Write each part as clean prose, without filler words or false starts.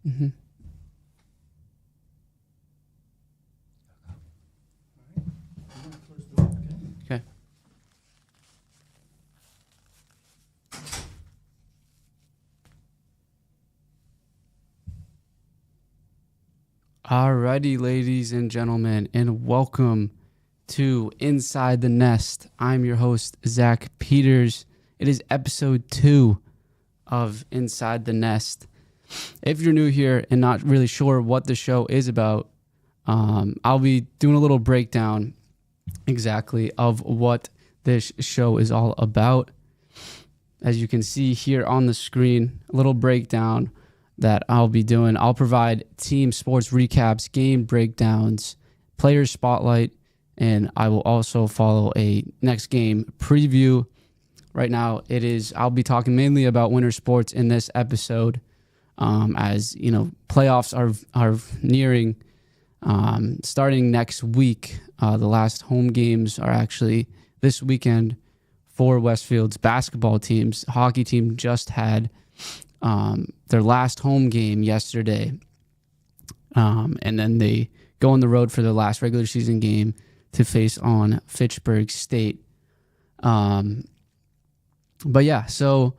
Mm-hmm. Okay. Alrighty, ladies and gentlemen, and welcome to Inside the Nest. I'm your host, Zach Peters. It is episode 2 of Inside the Nest. If you're new here and not really sure what the show is about, I'll be doing a little breakdown exactly of what this show is all about. As you can see here on the screen, a little breakdown that I'll be doing. I'll provide team sports recaps, game breakdowns, player spotlight, and I will also follow a next game preview. Right now, I'll be talking mainly about winter sports in this episode, as you know, playoffs are nearing. Starting next week, the last home games are actually this weekend for Westfield's basketball teams. Hockey team just had their last home game yesterday, and then they go on the road for their last regular season game to face on Fitchburg State. But yeah, so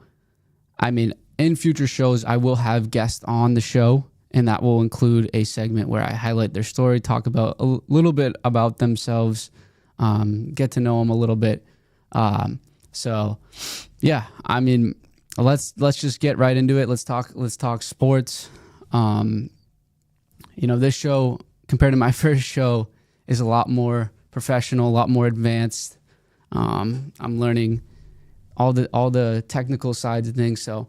I mean, in future shows, I will have guests on the show, and that will include a segment where I highlight their story, talk about a little bit about themselves, get to know them a little bit. So yeah, I mean, let's just get right into it. Let's talk sports. This show compared to my first show is a lot more professional, a lot more advanced. I'm learning all the technical sides of things. So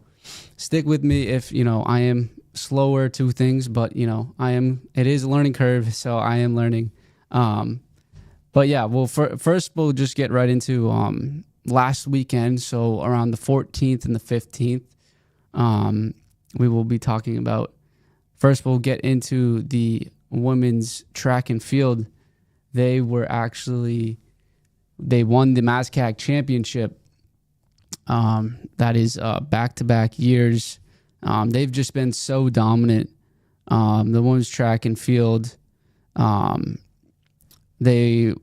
stick with me if, I am slower to things, but it is a learning curve. So I am learning. But yeah, well, first we'll just get right into, last weekend. So around the 14th and the 15th, we will be talking about, first we'll get into the women's track and field. They won the MASCAC championship. That is back-to-back years. They've just been so dominant. The women's track and field, the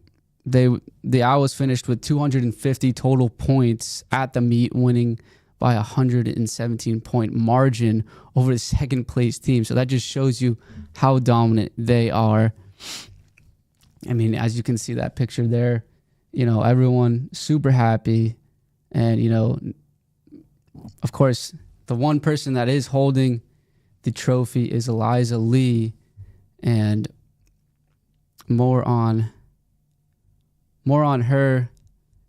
Owls finished with 250 total points at the meet, winning by 117-point margin over the second place team. So that just shows you how dominant they are. I mean, as you can see that picture there, everyone super happy. And, of course, the one person that is holding the trophy is Eliza Lee. And more on her.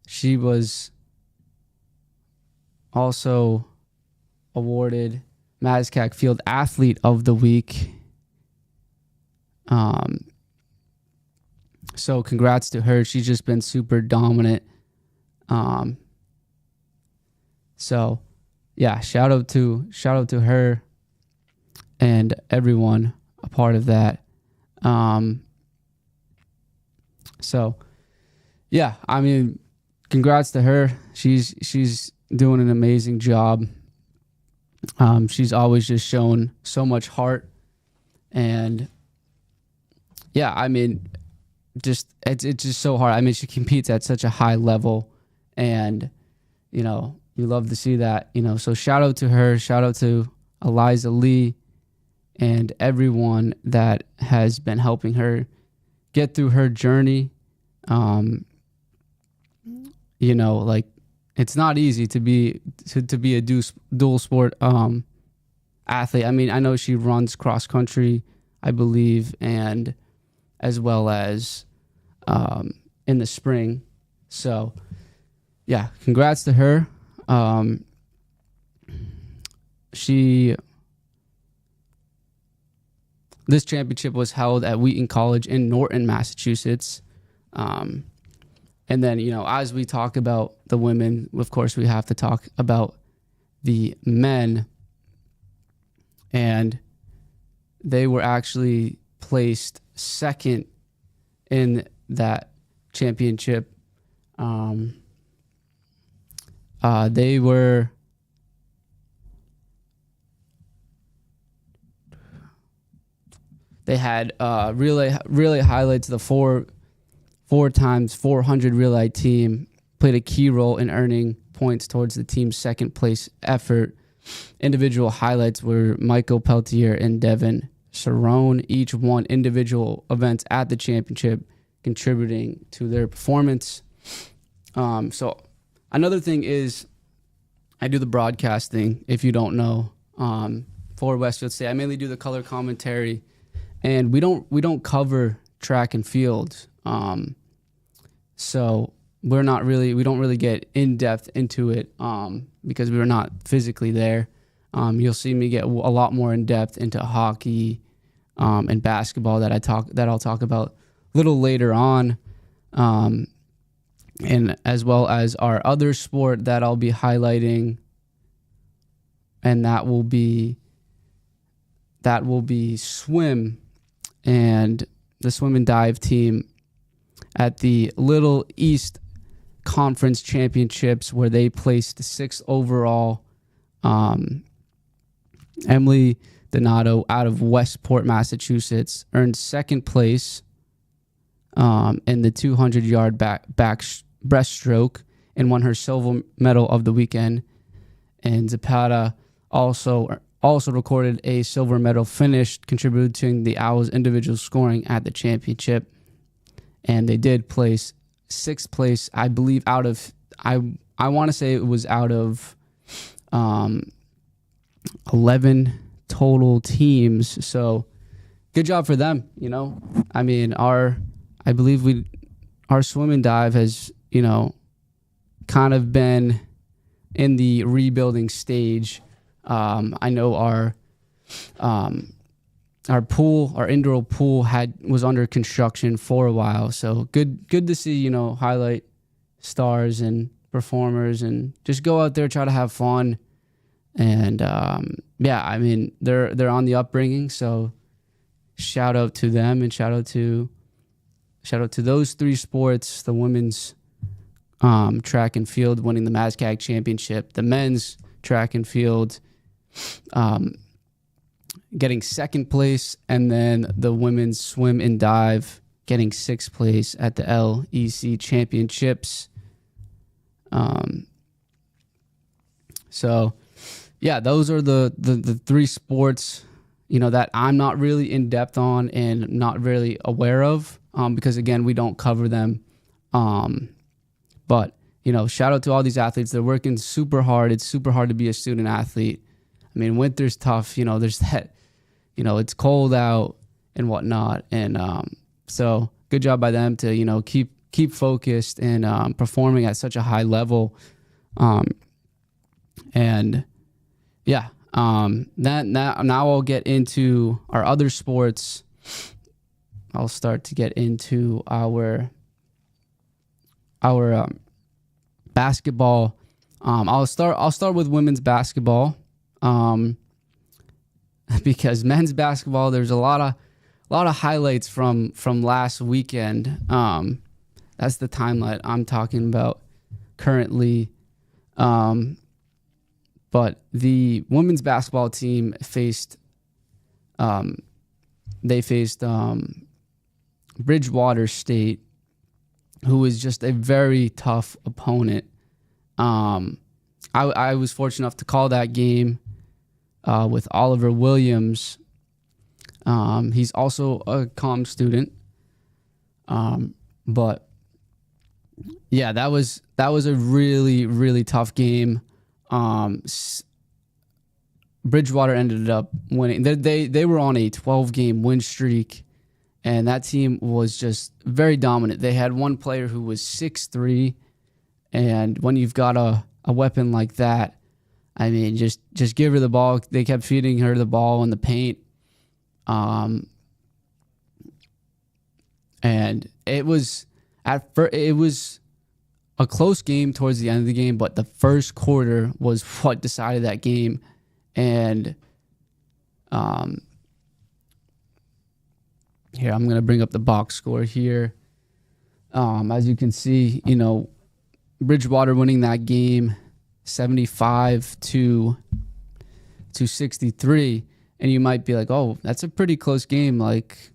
She was also awarded MASCAC Field Athlete of the Week. So congrats to her. She's just been super dominant. So yeah, shout out to her and everyone a part of that. So yeah, I mean, congrats to her. She's doing an amazing job. She's always just shown so much heart, and yeah, I mean, it's just so hard. I mean, she competes at such a high level, and you love to see that. So shout out to her. Shout out to Eliza Lee and everyone that has been helping her get through her journey. Like, it's not easy to be a dual sport athlete. I mean, I know she runs cross country, I believe, and as well as in the spring. So yeah, congrats to her. This championship was held at Wheaton College in Norton, Massachusetts. And then, as we talk about the women, of course, we have to talk about the men. And they were actually placed second in that championship. They were They had relay highlights. The four times 400 relay team played a key role in earning points towards the team's second place effort. Individual highlights were Michael Peltier and Devin Cerrone. Each won individual events at the championship, contributing to their performance. So another thing is I do the broadcasting, if you don't know, for Westfield State. I mainly do the color commentary, and we don't cover track and field. So we don't really get in depth into it because we were not physically there. You'll see me get a lot more in depth into hockey and basketball that I'll talk about a little later on, and as well as our other sport that I'll be highlighting, and that will be swim, and the swim and dive team at the Little East Conference Championships, where they placed 6th overall. Emily Donato out of Westport, Massachusetts, earned 2nd place in the 200-yard back breaststroke and won her silver medal of the weekend. And Zapata also recorded a silver medal finish, contributing the Owls' individual scoring at the championship. And they did place 6th place, I believe, out of I want to say it was out of 11 total teams. So good job for them. I mean, our swim and dive has, kind of been in the rebuilding stage. I know our indoor pool was under construction for a while. So good to see, highlight stars and performers and just go out there, try to have fun. And I mean, they're on the upbringing, so shout out to them, and shout out to those 3 sports. The women's track and field winning the MASCAG championship, the men's track and field getting 2nd place, and then the women's swim and dive getting 6th place at the LEC championships. So yeah, those are the 3 sports, that I'm not really in depth on and not really aware of, because again, we don't cover them. But shout out to all these athletes. They're working super hard. It's super hard to be a student athlete. I mean, winter's tough. There's that. It's cold out and whatnot. And so good job by them to keep focused and performing at such a high level. And yeah, now I'll get into our other sports. I'll start to get into our basketball. I'll start with women's basketball, because men's basketball, there's a lot of highlights from last weekend. That's the timeline I'm talking about currently. But the women's basketball team faced Bridgewater State, who was just a very tough opponent. I was fortunate enough to call that game with Oliver Williams. He's also a comm student. But yeah, that was a really, really tough game. Bridgewater ended up winning. They were on a 12-game win streak, and that team was just very dominant. They had one player who was 6'3", and when you've got a weapon like that, I mean, just give her the ball. They kept feeding her the ball in the paint, and it was a close game towards the end of the game, but the first quarter was what decided that game. And here, I'm going to bring up the box score here. As you can see, Bridgewater winning that game 75 to 63. and you might be like, oh, that's a pretty close game. Like,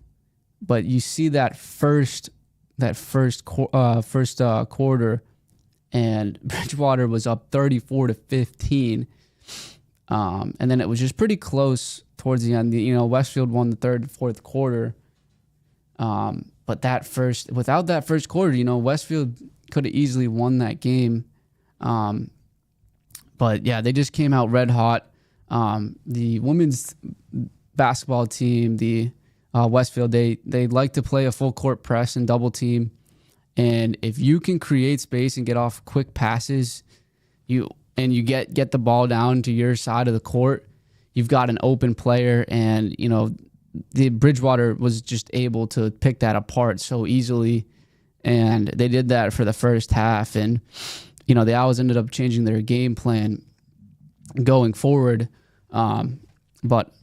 but you see that first quarter, and Bridgewater was up 34-15. And then it was just pretty close towards the end. Westfield won the third and fourth quarter. But without that first quarter, Westfield could have easily won that game. But yeah, they just came out red hot. The women's basketball team, the Westfield, they like to play a full court press and double team. And if you can create space and get off quick passes, you get the ball down to your side of the court, you've got an open player. And the Bridgewater was just able to pick that apart so easily, and they did that for the first half. And the Owls ended up changing their game plan going forward. But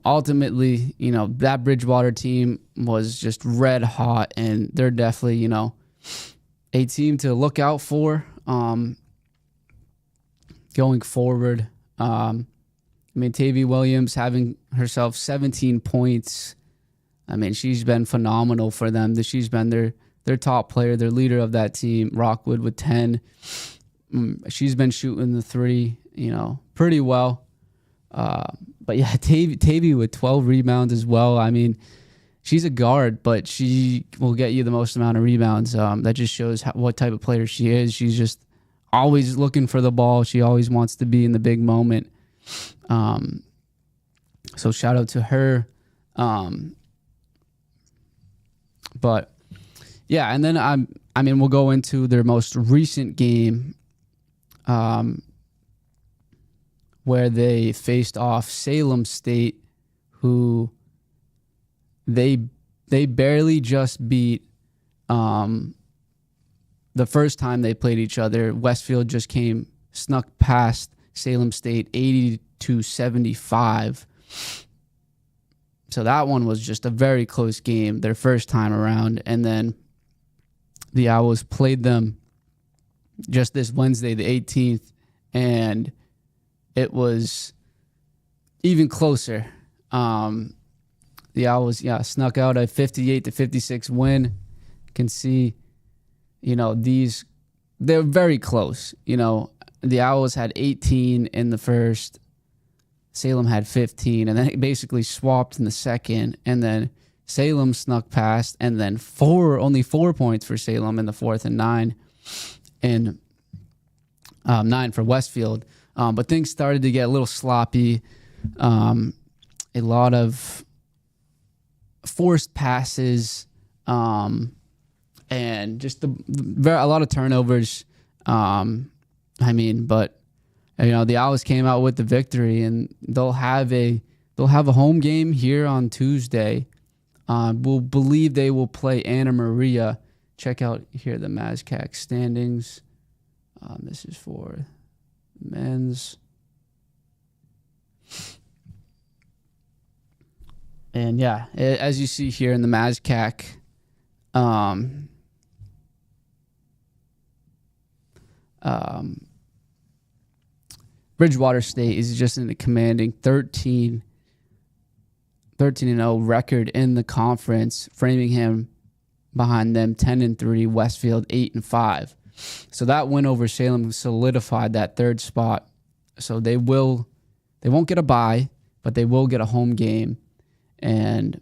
ultimately, that Bridgewater team was just red hot, and they're definitely a team to look out for going forward. Tavy Williams having herself 17 points. She's been phenomenal for them. She's been their top player, their leader of that team. Rockwood with 10. She's been shooting the three, pretty well. But yeah, Tavy with 12 rebounds as well. She's a guard, but she will get you the most amount of rebounds. That just shows what type of player she is. She's just always looking for the ball. She always wants to be in the big moment. So shout out to her. But yeah, and then we'll go into their most recent game, where they faced off Salem State, who they barely just beat. The first time they played each other, Westfield just snuck past Salem State 80-75. So that one was just a very close game their first time around. And then the Owls played them just this Wednesday, the 18th, and it was even closer. The Owls, snuck out a 58-56 win. You can see, they're very close. The Owls had 18 in the first. Salem had 15, and then it basically swapped in the second, and then Salem snuck past, and then only 4 points for Salem in the fourth, and 9 for Westfield. But things started to get a little sloppy. A lot of forced passes, and just a lot of turnovers. But the Owls came out with the victory, and they'll have a home game here on Tuesday. We'll believe they will play Anna Maria. Check out here the MASCAC standings. This is for men's. And yeah, as you see here in the MASCAC, Bridgewater State is just in a commanding 13-0 record in the conference. Framingham behind them 10-3, Westfield 8-5. So that win over Salem solidified that third spot. So they won't get a bye, but they will get a home game. And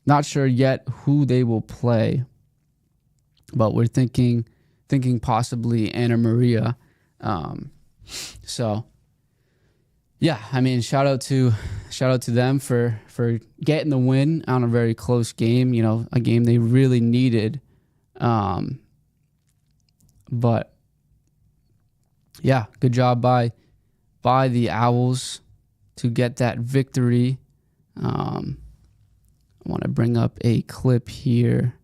not sure yet who they will play, but we're thinking possibly Anna Maria. So yeah, shout out to them for getting the win on a very close game, a game they really needed. But yeah, good job by the Owls to get that victory. I want to bring up a clip here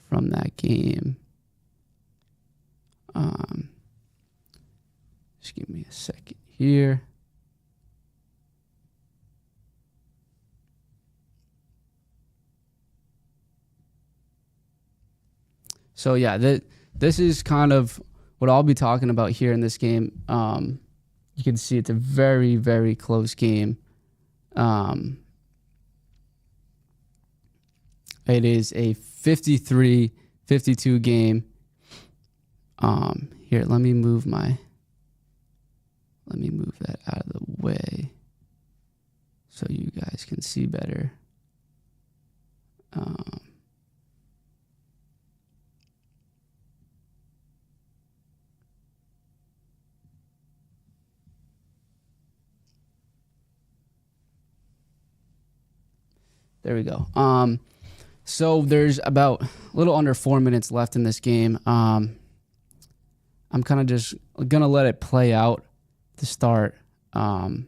from that game. Just give me a second here. So yeah, this is kind of what I'll be talking about here in this game. You can see it's a very, very close game. It is a 53-52 game. Here, let me move that out of the way so you guys can see better. There we go. So there's about a little under 4 minutes left in this game. I'm kind of just going to let it play out to start. And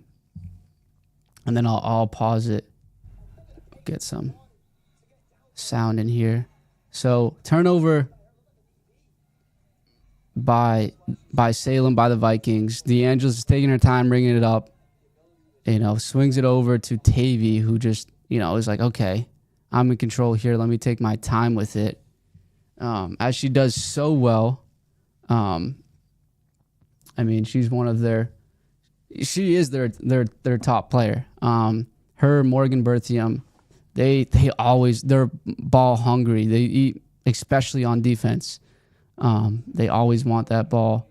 then I'll pause it, get some sound in here. So turnover by Salem, by the Vikings. DeAngelis is taking her time, bringing it up. Swings it over to Tavy, who just, is like, okay, I'm in control here. Let me take my time with it. As she does so well. She's one of she is their top player. Her, Morgan Berthium, they're ball hungry. They eat, especially on defense. They always want that ball.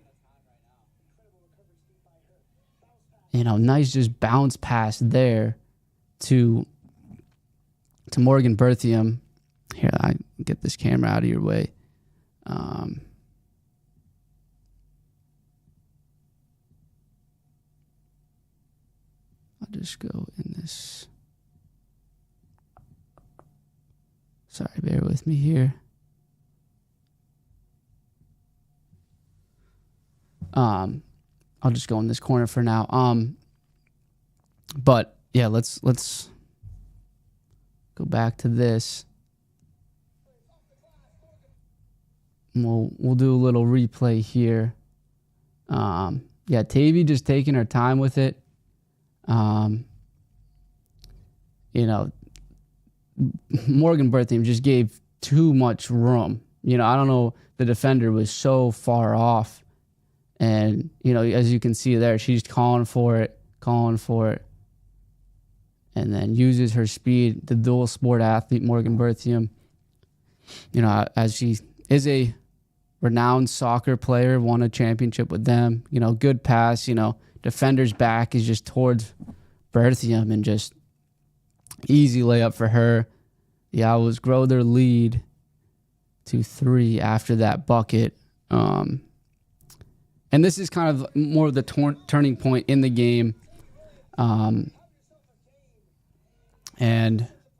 Nice just bounce pass there to Morgan Berthium. Here, I get this camera out of your way. I'll just go in this. Sorry, bear with me here. I'll just go in this corner for now. But yeah, let's go back to this. We'll do a little replay here. Tavy just taking her time with it. Morgan Berthium just gave too much room. I don't know, the defender was so far off. And, as you can see there, she's calling for it. And then uses her speed, the dual sport athlete, Morgan Berthium. As she is a renowned soccer player, won a championship with them. Good pass, defender's back is just towards Berthium and just easy layup for her. The Owls grow their lead to 3 after that bucket. And this is kind of more of the turning point in the game. And,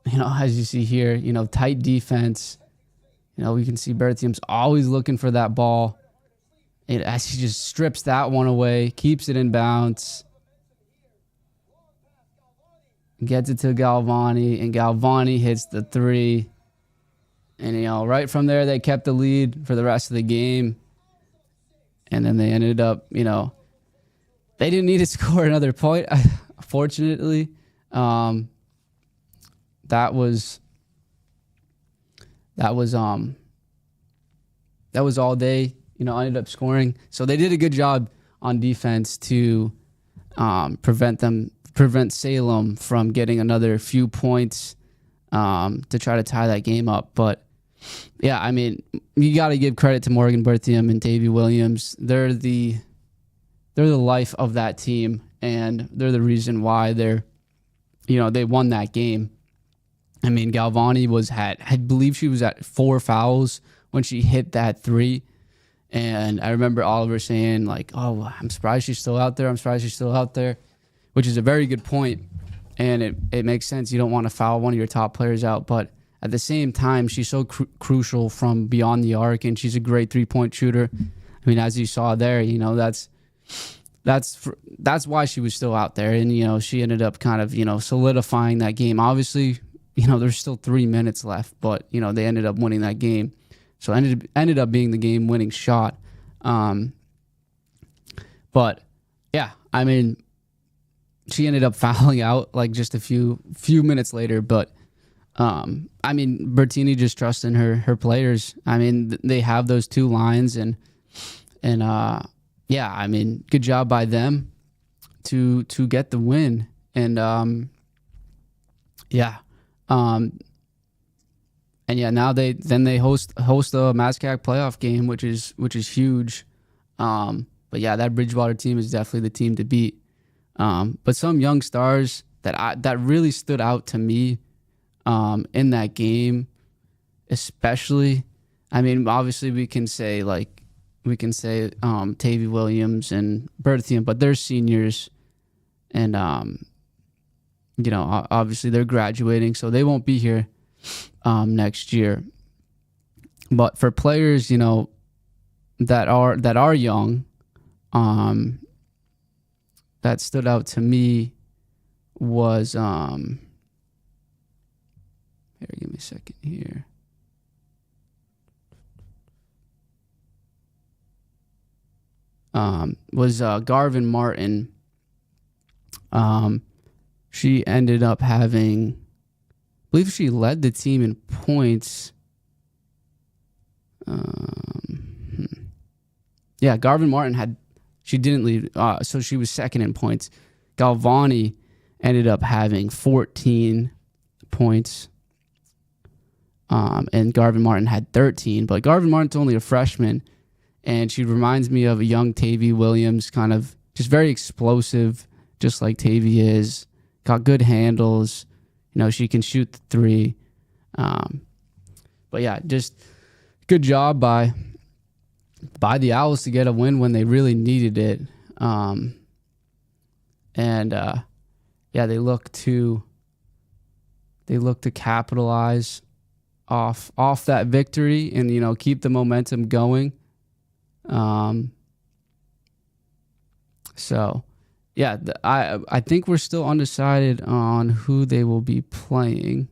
as you see here, tight defense. We can see Berthium's always looking for that ball. As he just strips that one away, keeps it in bounds. Gets it to Galvani, and Galvani hits the 3. And, right from there, they kept the lead for the rest of the game. And then they ended up, they didn't need to score another point, fortunately. That was all they, ended up scoring. So they did a good job on defense to prevent Salem from getting another few points to try to tie that game up. But yeah, you got to give credit to Morgan Berthium and Tavy Williams. They're the life of that team, and they're the reason why they won that game. Galvani I believe she was at 4 fouls when she hit that 3. And I remember Oliver saying, like, oh, I'm surprised she's still out there. Which is a very good point. And it makes sense. You don't want to foul one of your top players out. But at the same time, she's so crucial from beyond the arc, and she's a great 3-point shooter. As you saw there, that's why she was still out there. And, she ended up kind of, solidifying that game. Obviously, there's still 3 minutes left, but, they ended up winning that game. So ended up being the game-winning shot. But, yeah, she ended up fouling out, like, just a few minutes later. But, Bertini just trusts in her players. They have those 2 lines, and good job by them to get the win. And, Yeah. Um, and yeah, now they host a MASCAC playoff game, which is huge. But yeah, that Bridgewater team is definitely the team to beat. But some young stars that really stood out to me in that game, especially. I mean, obviously we can say Tavy Williams and Berthium, but they're seniors, and obviously they're graduating, so they won't be here next year. But for players, that are young, that stood out to me was here. Give me a second here. Was Garvin Martin. She ended up having, I believe she led the team in points. Yeah, Garvin Martin she didn't lead, so she was second in points. Galvani ended up having 14 points, and Garvin Martin had 13. But Garvin Martin's only a freshman, and she reminds me of a young Tavy Williams, kind of just very explosive, just like Tavy is. Got good handles. She can shoot the three. But yeah, just good job by the Owls to get a win when they really needed it. They look to capitalize off that victory and keep the momentum going. I think we're still undecided on who they will be playing,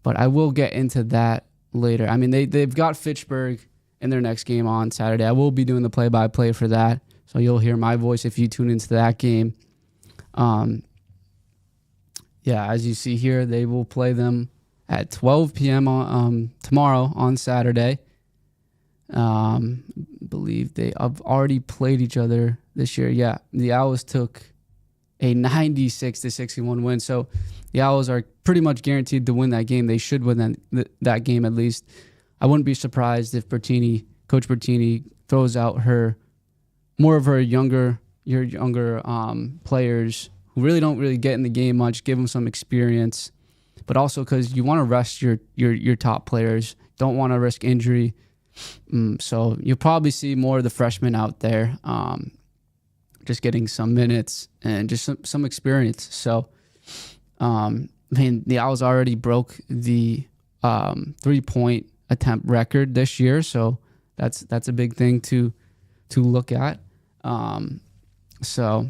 but I will get into that later. I mean, they've got Fitchburg in their next game on Saturday. I will be doing the play-by-play for that, so you'll hear my voice if you tune into that game. As you see here, they will play them at 12 p.m. Tomorrow on Saturday. Believe they have already played each other this year. Yeah, the Owls took a 96-61 win, so the Owls are pretty much guaranteed to win that game. They should win that game at least. I wouldn't be surprised if Coach Bertini throws out more of her younger players who really don't really get in the game much, give them some experience, but also because you want to rest your top players, don't want to risk injury. So you'll probably see more of the freshmen out there, just getting some minutes and just some experience. So, the Owls already broke the 3-point attempt record this year, so that's a big thing to look at. Just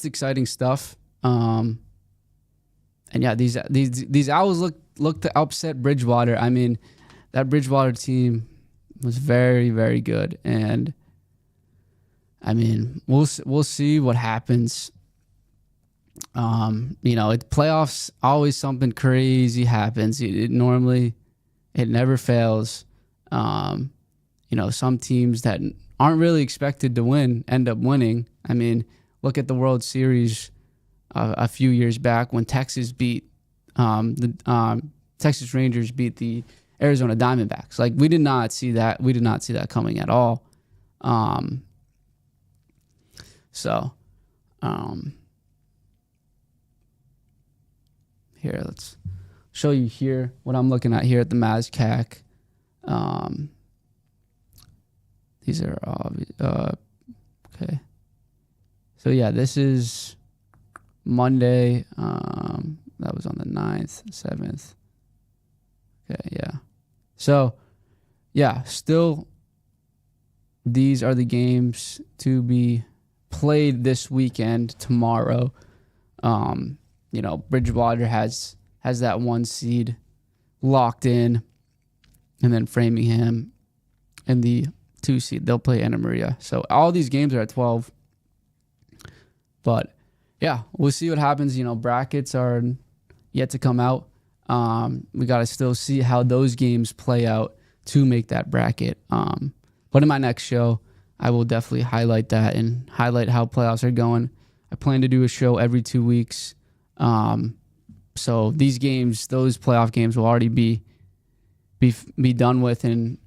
exciting stuff. These Owls look to upset Bridgewater. I mean, that Bridgewater team was very, very good, and I mean, we'll see what happens. Playoffs, always something crazy happens. It never fails. Some teams that aren't really expected to win end up winning. I mean, look at the World Series a few years back when Texas beat the Texas Rangers beat the Arizona Diamondbacks. Like, we did not see that. We did not see that coming at all. Here, let's show you here what I'm looking at here at the MASCAC. These are okay. So yeah, this is Monday. That was on the 9th, 7th. Okay, yeah. So, yeah, still, these are the games to be played this weekend, tomorrow. Bridgewater has that 1 seed locked in, and then Framingham and the 2 seed, they'll play Anna Maria. So all these games are at 12. But yeah, we'll see what happens. Brackets are yet to come out. We got to still see how those games play out to make that bracket. But in my next show, I will definitely highlight that and highlight how playoffs are going. I plan to do a show every 2 weeks. So these games, those playoff games, will already be done with and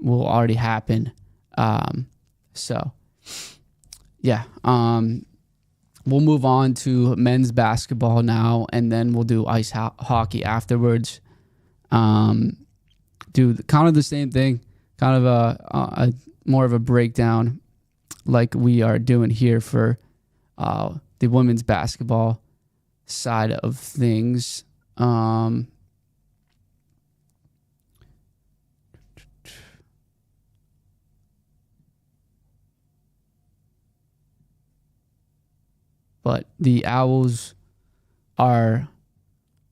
will already happen. So yeah. We'll move on to men's basketball now, and then we'll do ice hockey afterwards. Do kind of the same thing, kind of a more of a breakdown like we are doing here for the women's basketball side of things. But the Owls are,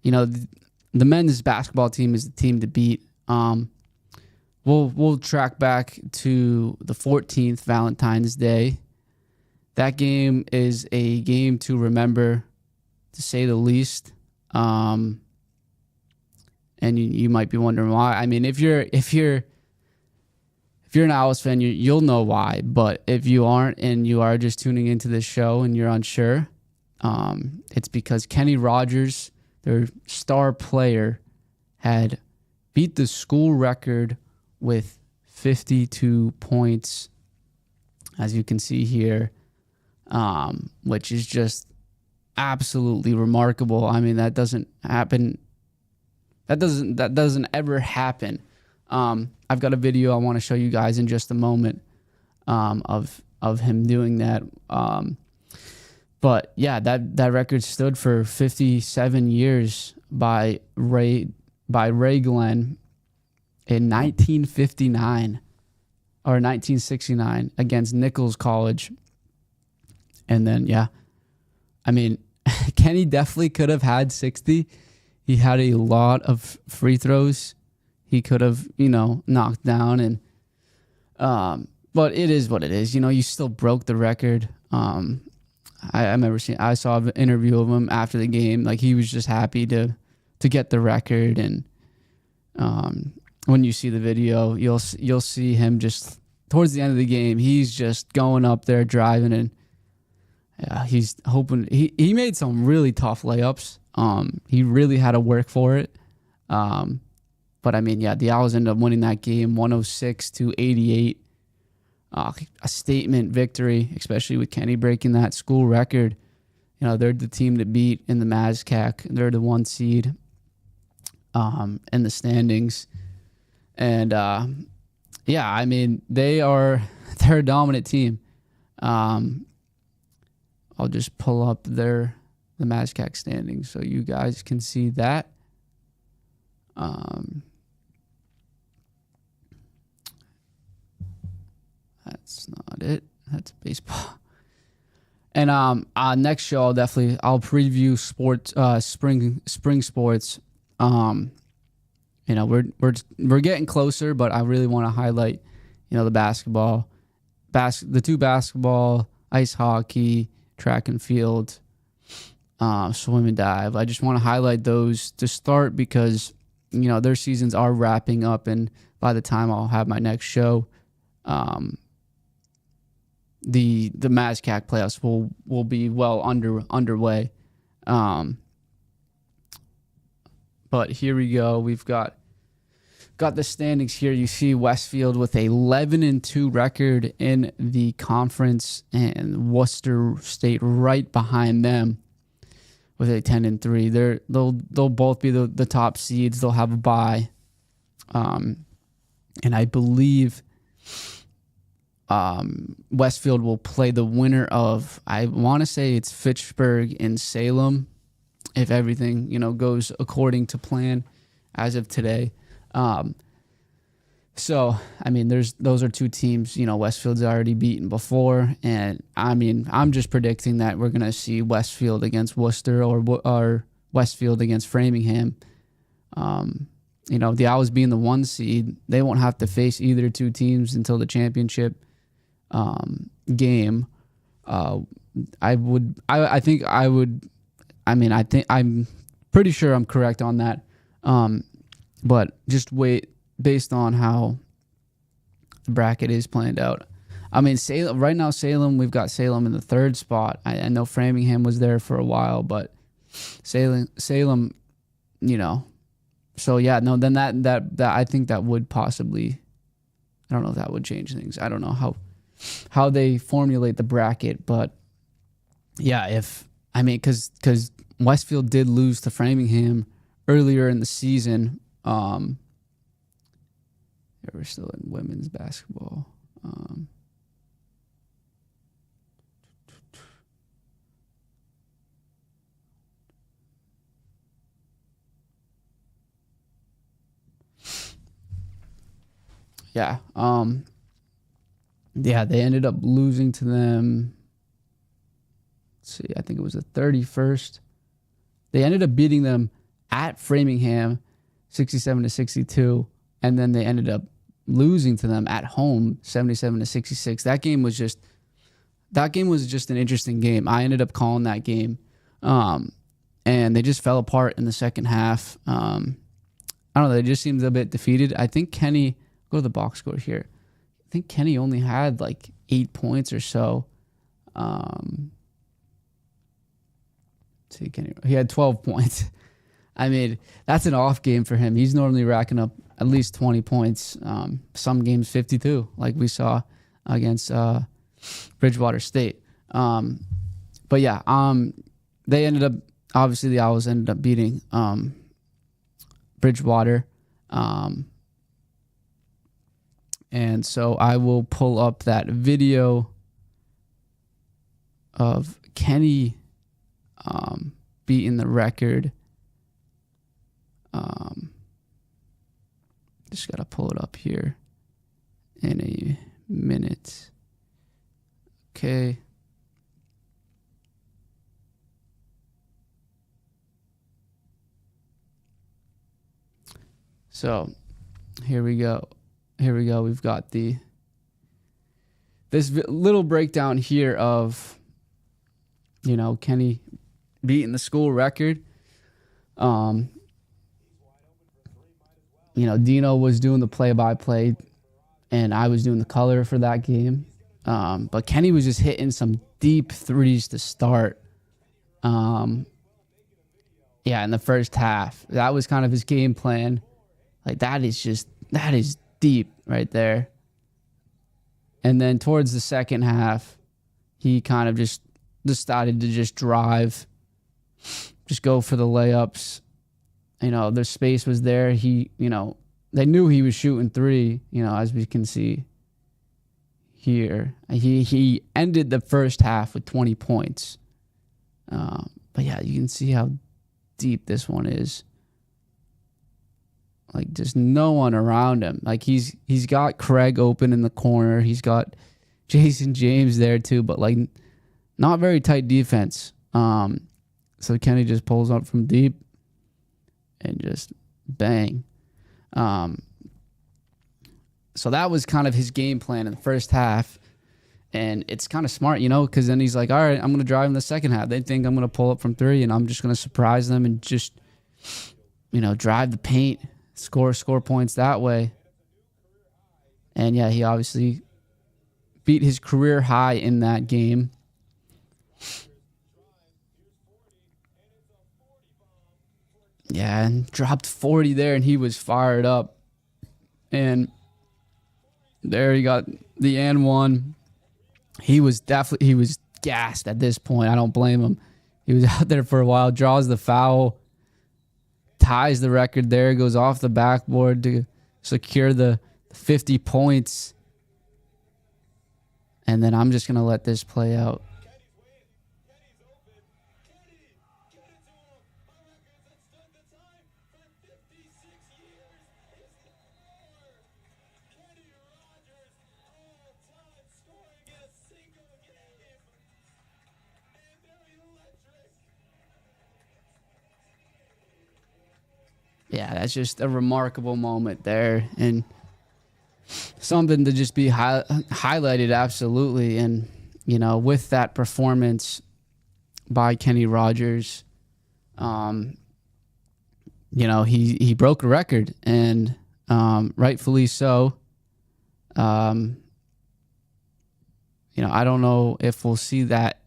the men's basketball team is the team to beat. We'll track back to the 14th, Valentine's Day. That game is a game to remember, to say the least. And you might be wondering why. I mean, if you're an Owls fan, you'll know why. But if you aren't and you are just tuning into this show and you're unsure, it's because Kenny Rogers, their star player, had beat the school record with 52 points, as you can see here, which is just absolutely remarkable. I mean, that doesn't happen. That doesn't ever happen. I've got a video I want to show you guys in just a moment of him doing that. But yeah, that record stood for 57 years by Ray Glenn in 1959 or 1969 against Nichols College. And then, yeah, I mean, Kenny definitely could have had 60. He had a lot of free throws he could have, knocked down. And but it is what it is. You still broke the record. I saw an interview of him after the game. Like, he was just happy to get the record. And when you see the video, you'll see him just towards the end of the game. He's just going up there driving, and he's hoping. He made some really tough layups. He really had to work for it. But I mean, yeah, the Owls ended up winning that game 106-88. A statement victory, especially with Kenny breaking that school record. They're the team to beat in the MASCAC. They're the 1 seed in the standings. And yeah, I mean, they're a dominant team. I'll just pull up the MASCAC standings so you guys can see that. That's not it. That's baseball. And next show I'll preview sports, spring sports. We're getting closer, but I really want to highlight, the basketball, the two basketball, ice hockey, track and field, swim and dive. I just want to highlight those to start because, their seasons are wrapping up, and by the time I'll have my next show, the MASCAC playoffs will be well underway. But here we go. We've got the standings here. You see Westfield with a 11-2 record in the conference, and Worcester State right behind them with a 10-3. They'll both be the top seeds. They'll have a bye, and I believe Westfield will play the winner of, I want to say it's Fitchburg and Salem, if everything goes according to plan as of today. So I mean, those are two teams Westfield's already beaten before, and I mean, I'm just predicting that we're gonna see Westfield against Worcester or Westfield against Framingham. The Owls being the 1 seed, they won't have to face either two teams until the championship game. I think I'm pretty sure I'm correct on that. But just wait, based on how the bracket is planned out. I mean, Salem right now. We've got Salem in the 3rd spot. I know Framingham was there for a while, but Salem So yeah, no, then that I think that would possibly, I don't know if that would change things. I don't know how they formulate the bracket, but yeah, because Westfield did lose to Framingham earlier in the season. We're still in women's basketball. Yeah. Yeah, they ended up losing to them. Let's see, I think it was the 31st. They ended up beating them at Framingham 67-62, and then they ended up losing to them at home 77-66. That game was just an interesting game. I ended up calling that game. And they just fell apart in the second half. I don't know, they just seemed a bit defeated. I think Kenny, go to the box score here. I think Kenny only had like 8 points or so. See, Kenny, he had 12 points. I mean, that's an off game for him. He's normally racking up at least 20 points. Some games 52, like we saw against Bridgewater State. But yeah, they ended up, obviously the Owls ended up beating Bridgewater. And so I will pull up that video of Kenny beating the record. Just got to pull it up here in a minute. Okay. So here we go. We've got this little breakdown here of, Kenny beating the school record. Dino was doing the play-by-play, and I was doing the color for that game. But Kenny was just hitting some deep threes to start. In the first half. That was kind of his game plan. Like, that is deep right there. And then towards the second half, he kind of just decided to just drive, just go for the layups. The space was there. They knew he was shooting three, as we can see here. He ended the first half with 20 points. But yeah, you can see how deep this one is. Like, just no one around him. Like, he's got Craig open in the corner. He's got Jason James there too, but like not very tight defense. So Kenny just pulls up from deep and just bang. So that was kind of his game plan in the first half. And it's kind of smart, because then he's like, all right, I'm going to drive in the second half. They think I'm going to pull up from three, and I'm just going to surprise them and just, drive the paint, score points that way. And, yeah, he obviously beat his career high in that game. Yeah, and dropped 40 there, and he was fired up. And there he got the and one. He was gassed at this point. I don't blame him. He was out there for a while, draws the foul, ties the record there, goes off the backboard to secure the 50 points. And then I'm just going to let this play out. Yeah, that's just a remarkable moment there, and something to just be highlighted, absolutely. And, with that performance by Kenny Rogers, he broke a record, and rightfully so. I don't know if we'll see that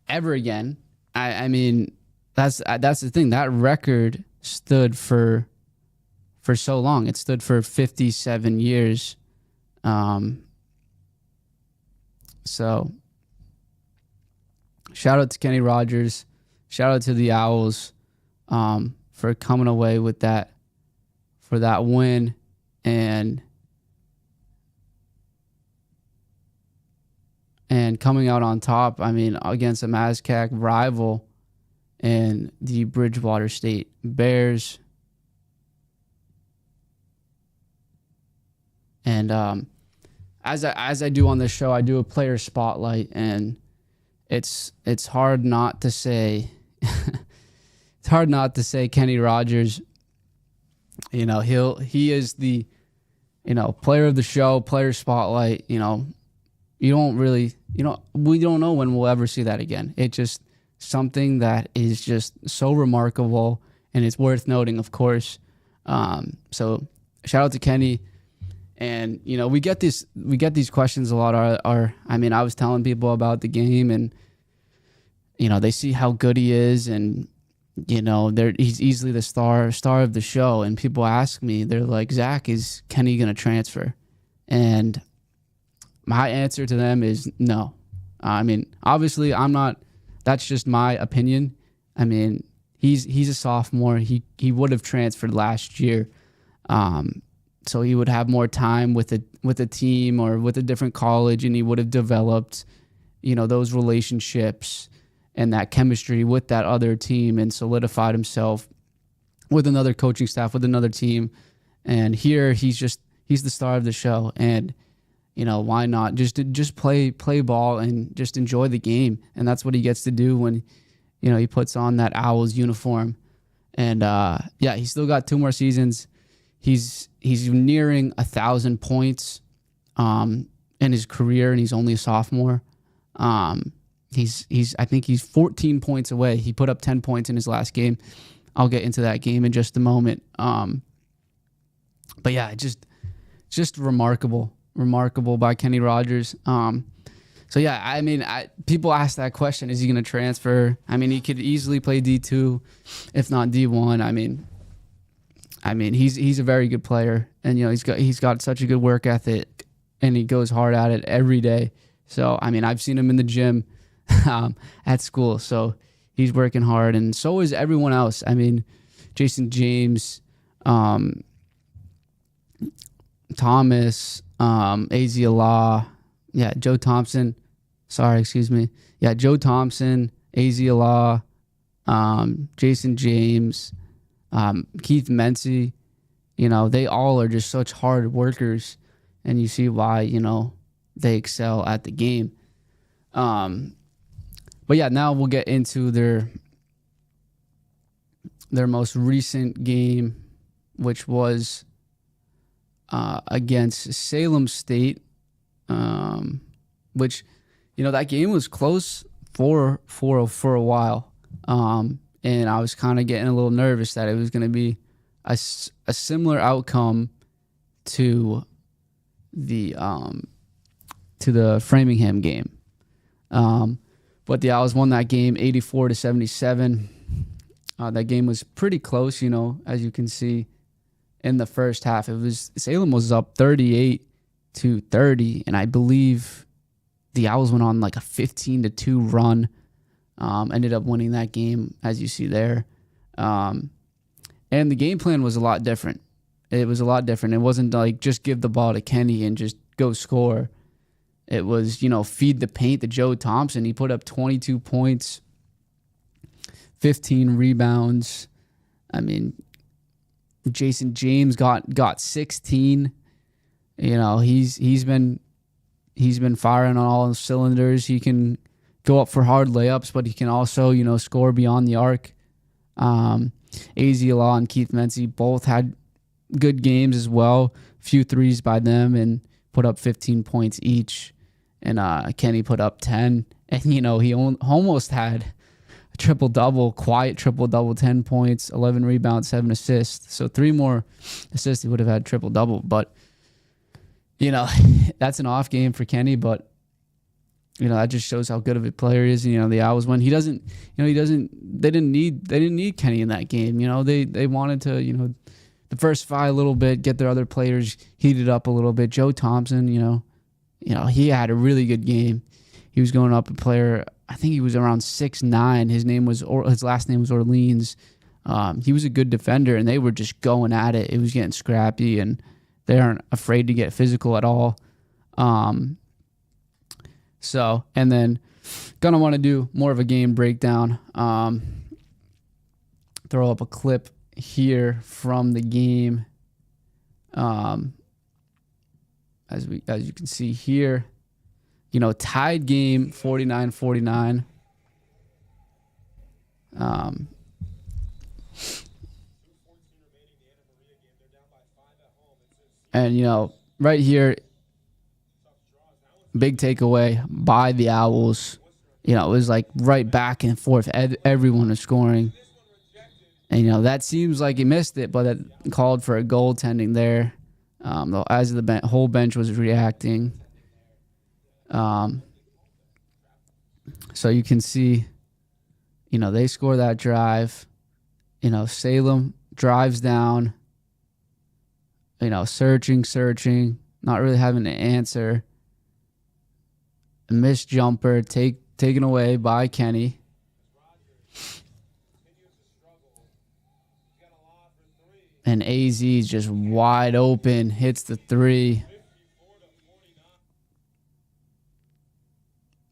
ever again. I mean, that's the thing. That record stood for so long. It stood for 57 years. So shout out to Kenny Rogers. Shout out to the Owls for coming away with that, for that win, and coming out on top, I mean, against a MASCAC rival and the Bridgewater State Bears. And as I do on this show, I do a player spotlight, and it's hard not to say it's hard not to say Kenny Rogers. You know, he is the, you know, player of the show, player spotlight. You know, we don't know when we'll ever see that again. It's just something that is just so remarkable, and it's worth noting, of course. So shout out to Kenny. And, you know, we get these questions a lot. I mean, I was telling people about the game, and, you know, they see how good he is, and, you know, he's easily the star of the show. And people ask me, they're like, Zach, is Kenny going to transfer? And my answer to them is no. I mean, obviously that's just my opinion. I mean, he's a sophomore. He would have transferred last year. So he would have more time with a team or with a different college, and he would have developed, you know, those relationships and that chemistry with that other team, and solidified himself with another coaching staff, with another team. And here he's the star of the show, and, you know, why not just play ball and just enjoy the game? And that's what he gets to do when, you know, he puts on that Owls uniform. And yeah, he's still got 2 more seasons. He's nearing 1,000 points in his career, and he's only a sophomore. I think he's 14 points away. He put up 10 points in his last game. I'll get into that game in just a moment. But yeah, just remarkable by Kenny Rogers. So yeah, I mean, people ask that question: is he going to transfer? I mean, he could easily play D2, if not D1. I mean, he's a very good player, and, you know, he's got such a good work ethic, and he goes hard at it every day. So I mean, I've seen him in the gym at school, so he's working hard, and so is everyone else. I mean, Jason James, Thomas, Azialah, Joe Thompson. Sorry, excuse me. Yeah, Joe Thompson, Azialah, Jason James, Keith Mency. You know, they all are just such hard workers, and you see why, you know, they excel at the game. But yeah, now we'll get into their most recent game, which was against Salem State, which, you know, that game was close for a while, and I was kind of getting a little nervous that it was going to be a similar outcome to the Framingham game, but the Owls won that game 84-77. That game was pretty close, you know, as you can see. In the first half, Salem was up 38-30, and I believe the Owls went on like a 15-2 run. Ended up winning that game, as you see there. And the game plan was a lot different. It was a lot different. It wasn't like just give the ball to Kenny and just go score. It was, you know, feed the paint to Joe Thompson. He put up 22 points, 15 rebounds. I mean, Jason James got 16. You know, he's been firing on all cylinders. He can go up for hard layups, but he can also, you know, score beyond the arc. Azialah and Keith Mency both had good games as well. A few threes by them, and put up 15 points each. And Kenny put up 10. And, you know, he almost had triple-double, quiet triple-double, 10 points, 11 rebounds, 7 assists. So 3 more assists, he would have had triple-double. But, you know, that's an off game for Kenny. But That just shows how good of a player he is. The Owls win. They didn't need Kenny in that game. They wanted to, diversify a little bit, get their other players heated up a little bit. Joe Thompson, he had a really good game. He was going up a player, I think he was around 6'9". His last name was Orleans. He was a good defender, and they were just going at it. It was getting scrappy, and they aren't afraid to get physical at all. And then gonna want to do more of a game breakdown. Throw up a clip here from the game. As you can see here, tied game 49-49. And right here, big takeaway by the Owls. It was like right back and forth. Everyone was scoring. And, that seems like he missed it, but it called for a goaltending there. As the whole bench was reacting. So you can see, they score that drive. Salem drives down, searching, not really having an answer. A missed jumper taken away by Kenny. And AZ is just wide open, hits the three.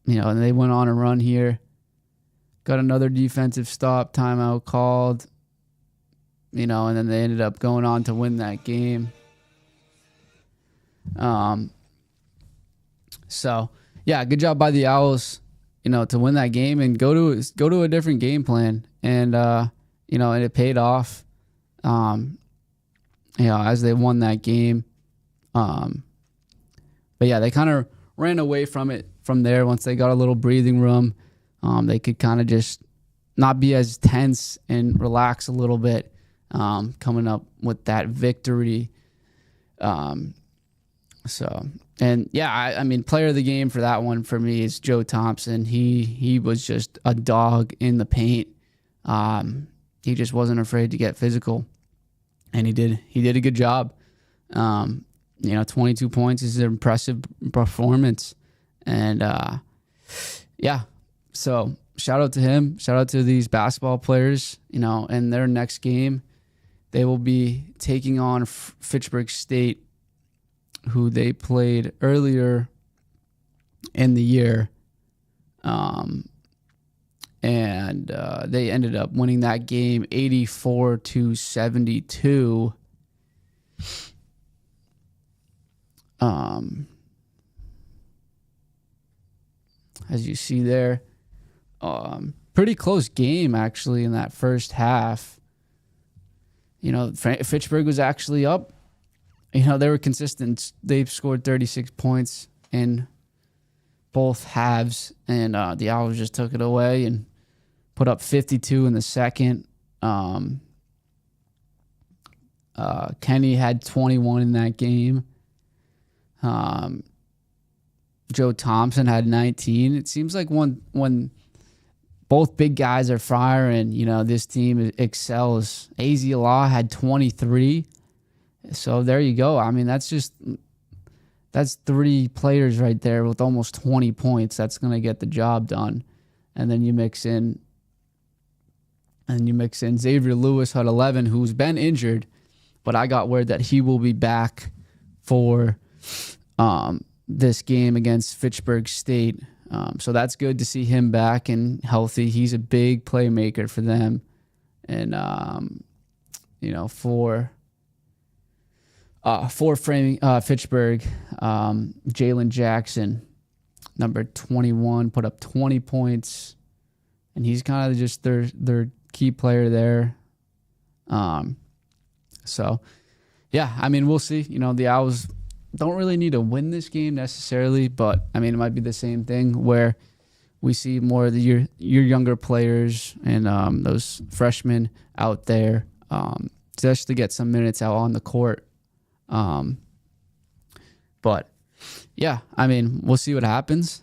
And they went on a run here. Got another defensive stop, timeout called. And then they ended up going on to win that game. So, yeah, good job by the Owls, to win that game and go to a different game plan. And, and it paid off, as they won that game. But, yeah, they kind of ran away from it from there. Once they got a little breathing room, they could kind of just not be as tense and relax a little bit, coming up with that victory. Player of the game for that one for me is Joe Thompson. He was just a dog in the paint. He just wasn't afraid to get physical, and he did a good job. 22 points is an impressive performance, and so shout out to him. Shout out to these basketball players. In their next game, they will be taking on Fitchburg State, who they played earlier in the year. They ended up winning that game 84-72. As you see there, pretty close game actually in that first half. Fitchburg was actually up. They were consistent. They scored 36 points in both halves, and the Owls just took it away and put up 52 in the second. Kenny had 21 in that game. Joe Thompson had 19. It seems like when both big guys are firing, this team excels. AZ Law had 23. So there you go. That's three players right there with almost 20 points. That's going to get the job done. And then you mix in Xavier Lewis had 11, who's been injured, but I got word that he will be back for this game against Fitchburg State. So that's good to see him back and healthy. He's a big playmaker for them. And, for framing Fitchburg, Jalen Jackson, number 21, put up 20 points, and he's kind of just their key player there. We'll see. The Owls don't really need to win this game necessarily, but it might be the same thing where we see more of your younger players and those freshmen out there just to get some minutes out on the court. We'll see what happens.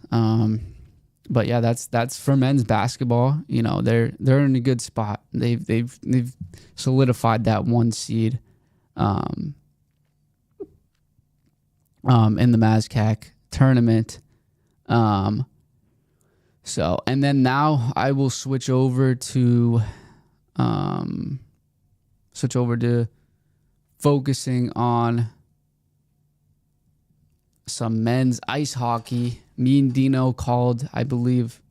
but yeah, that's for men's basketball. You know, they're in a good spot. They've solidified that one seed um, in the MASCAC tournament. So, and then now I will switch over to focusing on some men's ice hockey. Me and Dino called, I believe,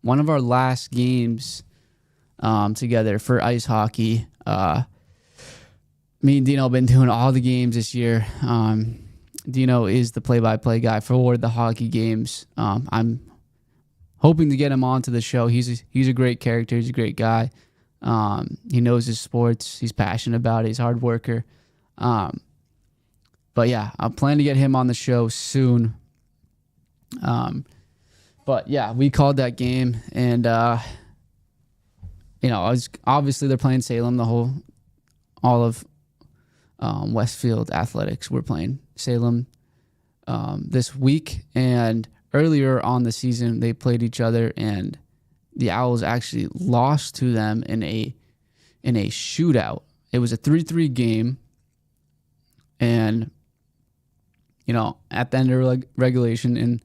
one of our last games together for ice hockey. Me and Dino have been doing all the games this year. Dino is the play-by-play guy for the hockey games. I'm hoping to get him onto the show. He's a great character. He's a great guy. He knows his sports. He's passionate about it. He's a hard worker. But yeah, I'm planning to get him on the show soon. But yeah, we called that game, and obviously they're playing Salem. All of Westfield Athletics were playing Salem this week, and earlier on the season they played each other, and the Owls actually lost to them in a shootout. It was a 3-3 game, and at the end of regulation, and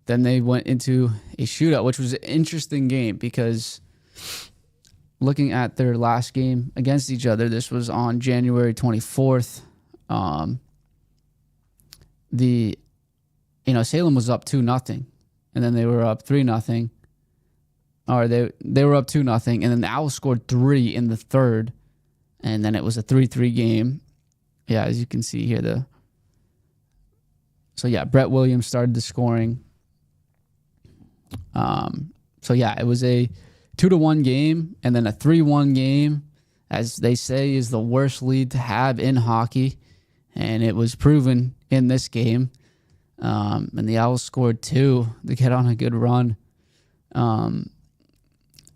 then they went into a shootout, which was an interesting game because looking at their last game against each other, this was on January 24th. Salem was up 2-0, and then they were up 3-0. Or they were up 2-0, and then the Owls scored 3 in the third, and then it was a 3-3 game. Yeah, as you can see here, Brett Williams started the scoring. It was a 2-1 game, and then a 3-1 game, as they say, is the worst lead to have in hockey, and it was proven in this game. And the Owls scored 2 to get on a good run. And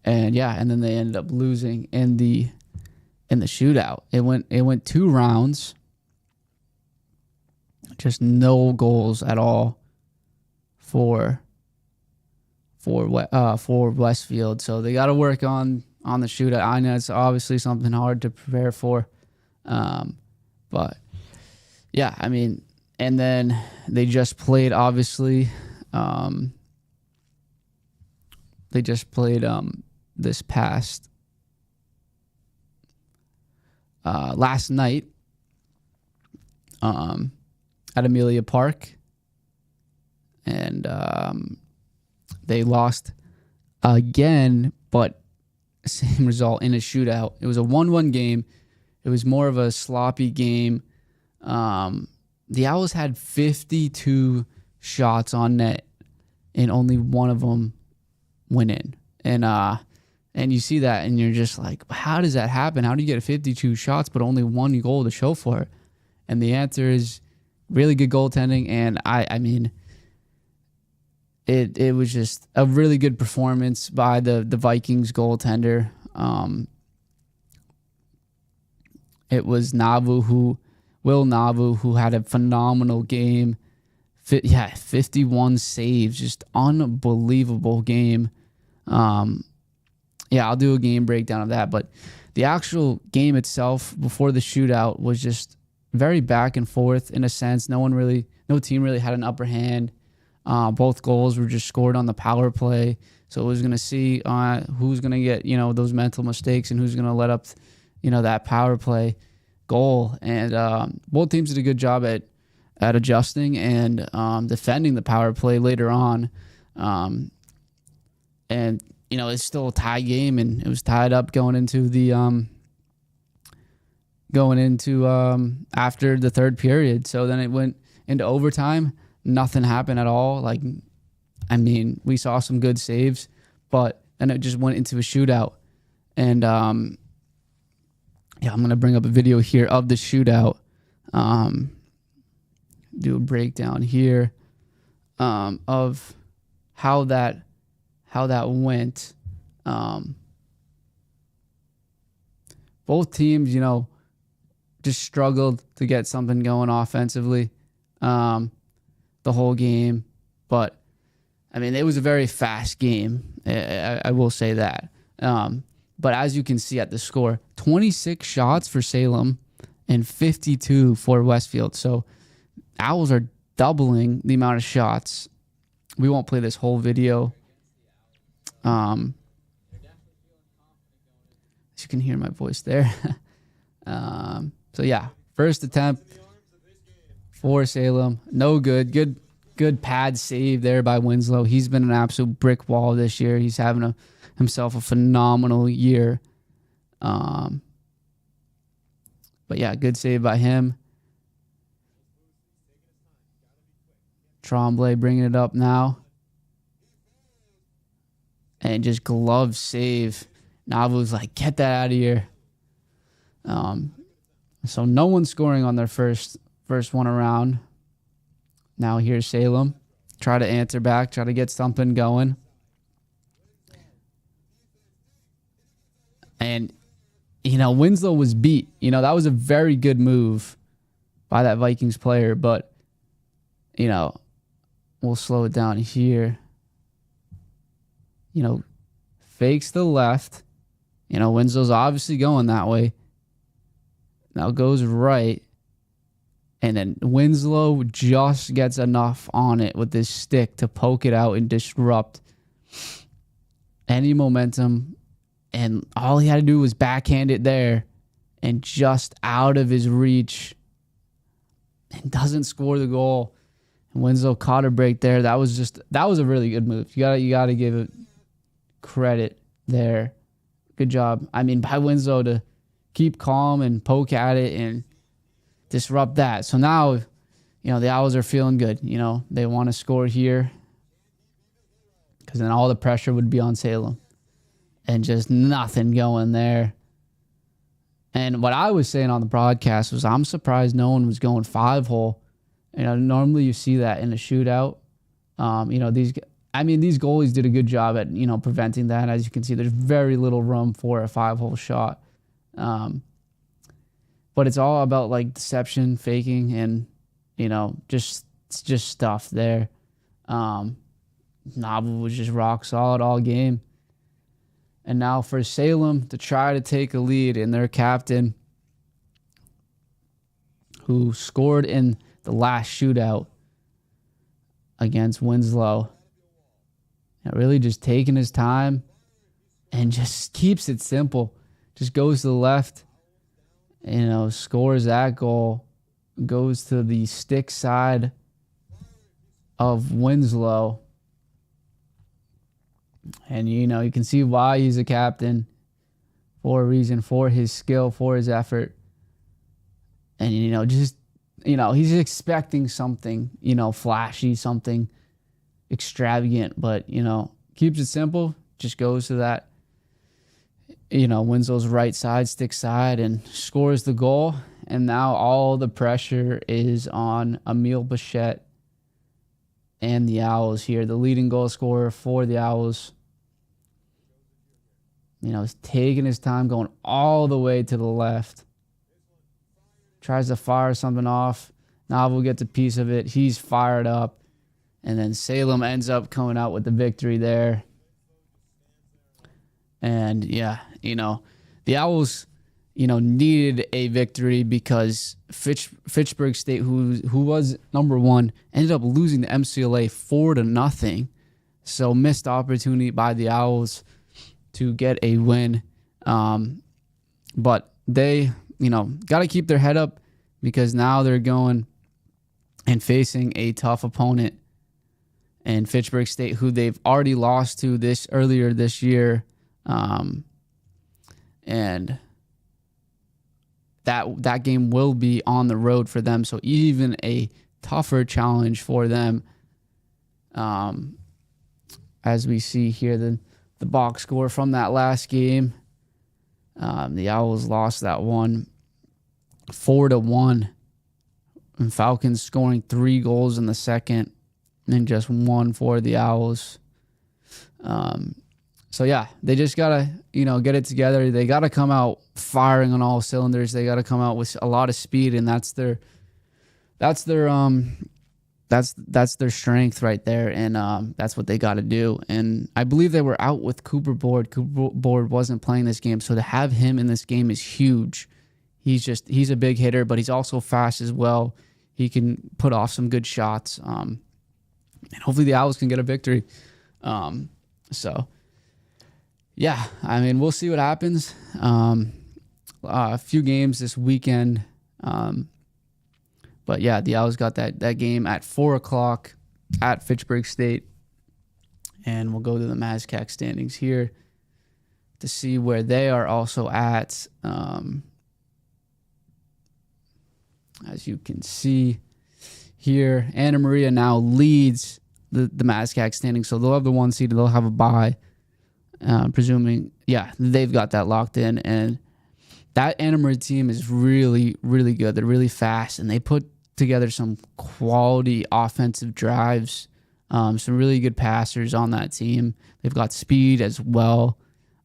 then they ended up losing in the shootout. It went 2 rounds, just no goals at all for Westfield. So they got to work on the shootout. I know it's obviously something hard to prepare for, but yeah, I mean, and then they just played. Obviously, they just played this past last night at Amelia Park, and they lost again, but same result in a shootout. It was a 1-1 game. It was more of a sloppy game. The Owls had 52 shots on net, and only one of them went in. And you see that, and you're just like, how does that happen? How do you get 52 shots but only one goal to show for it? And the answer is really good goaltending. And I mean, it was just a really good performance by the Vikings goaltender. It was Will Navu, who had a phenomenal game. 51 saves, just unbelievable game. I'll do a game breakdown of that. But the actual game itself before the shootout was just very back and forth in a sense. No team really had an upper hand. Both goals were just scored on the power play. So it was going to see who's going to get, those mental mistakes and who's going to let up, that power play goal. And both teams did a good job at adjusting and defending the power play later on. And it's still a tie game, and it was tied up going into after the third period. So then it went into overtime. Nothing happened at all. We saw some good saves, but then it just went into a shootout. And I'm gonna bring up a video here of the shootout. Do a breakdown here of how that went. Both teams, just struggled to get something going offensively the whole game. But I mean, it was a very fast game. I will say that. But as you can see at the score, 26 shots for Salem and 52 for Westfield. So Owls are doubling the amount of shots. We won't play this whole video. As you can hear my voice there. So yeah, first attempt for Salem. No good. Good pad save there by Winslow. He's been an absolute brick wall this year. He's having himself a phenomenal year. But yeah, good save by him. Tremblay bringing it up now. And just glove save. Navu's like, get that out of here. So no one scoring on their first one around. Now here's Salem. Try to answer back. Try to get something going. And, Winslow was beat. That was a very good move by that Vikings player. But, we'll slow it down here. Fakes the left. Winslow's obviously going that way. Now goes right. And then Winslow just gets enough on it with this stick to poke it out and disrupt any momentum. And all he had to do was backhand it there and just out of his reach. And doesn't score the goal. And Winslow caught a break there. That was a really good move. You gotta give it credit there. Good job. I mean, by Winslow to keep calm and poke at it and disrupt that. So now, the Owls are feeling good. They want to score here because then all the pressure would be on Salem. And just nothing going there. And what I was saying on the broadcast was I'm surprised no one was going 5-hole. Normally you see that in a shootout. These goalies did a good job at, preventing that. As you can see, there's very little room for a 5-hole shot. But it's all about like deception, faking, and, just stuff there. Nabu was just rock solid all game. And now for Salem to try to take a lead in their captain, who scored in the last shootout against Winslow. Really just taking his time and just keeps it simple. Just goes to the left, scores that goal, goes to the stick side of Winslow. And, you can see why he's a captain for a reason, for his skill, for his effort. And, he's expecting something, flashy, something extravagant, but, keeps it simple, just goes to that, Winslow's right side, stick side, and scores the goal. And now all the pressure is on Emile Bichette and the Owls here. The leading goal scorer for the Owls. He's taking his time, going all the way to the left. Tries to fire something off. Navu gets a piece of it. He's fired up. And then Salem ends up coming out with the victory there. And, yeah, the Owls, needed a victory because Fitchburg State, who was number one, ended up losing to MCLA 4-0. So missed opportunity by the Owls to get a win. But they, got to keep their head up because now they're going and facing a tough opponent in Fitchburg State, who they've already lost to earlier this year. And that game will be on the road for them. So even a tougher challenge for them. As we see here, the box score from that last game. The Owls lost that one 4-1. And Falcons scoring 3 goals in the second and just 1 for the Owls. So yeah, they just gotta, get it together. They gotta come out firing on all cylinders. They gotta come out with a lot of speed, and that's their that's their strength right there, and that's what they got to do. And I believe they were out with Cooper Board. Cooper Board wasn't playing this game, so to have him in this game is huge. He's a big hitter, but he's also fast as well. He can put off some good shots, and hopefully the Owls can get a victory. So yeah, I mean, we'll see what happens. A few games this weekend. But yeah, the Owls got that game at 4:00 at Fitchburg State. And we'll go to the MASCAC standings here to see where they are also at. As you can see here, Anna Maria now leads the MASCAC standings. So they'll have the 1 seed. They'll have a bye. Presuming, yeah, they've got that locked in. And that Anna Maria team is really, really good. They're really fast, and they put together some quality offensive drives, some really good passers on that team. They've got speed as well.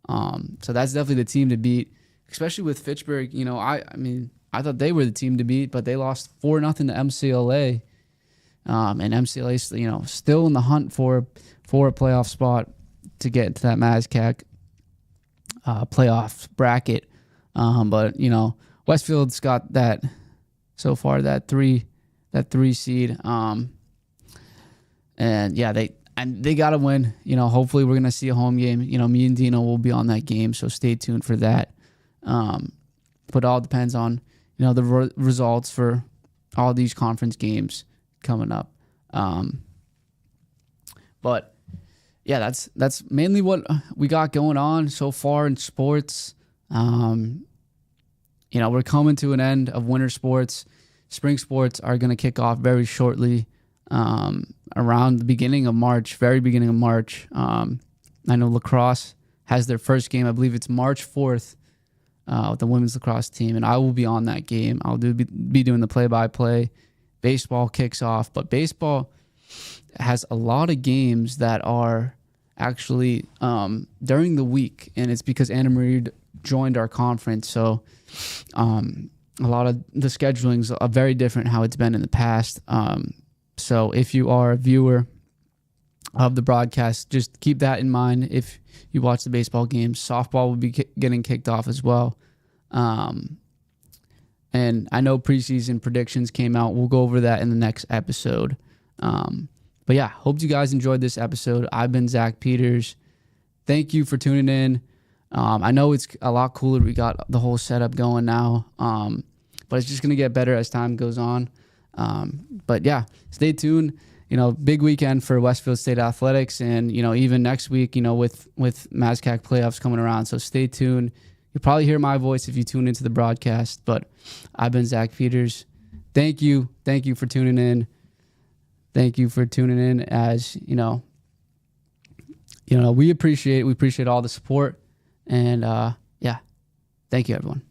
So that's definitely the team to beat, especially with Fitchburg. You know, I mean, I thought they were the team to beat, but they lost 4-0 to MCLA. And MCLA, you know, still in the hunt for a playoff spot to get into that MASCAC playoff bracket. But you know, Westfield's got that so far, that three seed. And yeah, they got to win. You know, hopefully we're gonna see a home game. You know, me and Dino will be on that game, so stay tuned for that. But it all depends on, you know, the results for all these conference games coming up. But yeah, that's mainly what we got going on so far in sports. You know, we're coming to an end of winter sports. Spring sports are going to kick off very shortly, around the beginning of March, very beginning of March. I know lacrosse has their first game. I believe it's March 4th with the women's lacrosse team, and I will be on that game. I'll be doing the play-by-play. Baseball kicks off, but baseball has a lot of games that are actually during the week, and it's because Anna Marie joined our conference, so a lot of the schedulings are very different how it's been in the past. So if you are a viewer of the broadcast, just keep that in mind. If you watch the baseball games, softball will be getting kicked off as well. And I know preseason predictions came out. We'll go over that in the next episode. But yeah, hope you guys enjoyed this episode. I've been Zach Peters. Thank you for tuning in. I know it's a lot cooler. We got the whole setup going now. But it's just going to get better as time goes on. But yeah, stay tuned. You know, big weekend for Westfield State Athletics, and, you know, even next week, you know, with MASCAC playoffs coming around. So stay tuned. You'll probably hear my voice if you tune into the broadcast, but I've been Zach Peters. Thank you. Thank you for tuning in. Thank you for tuning in. As you know, we appreciate all the support, and yeah, thank you, everyone.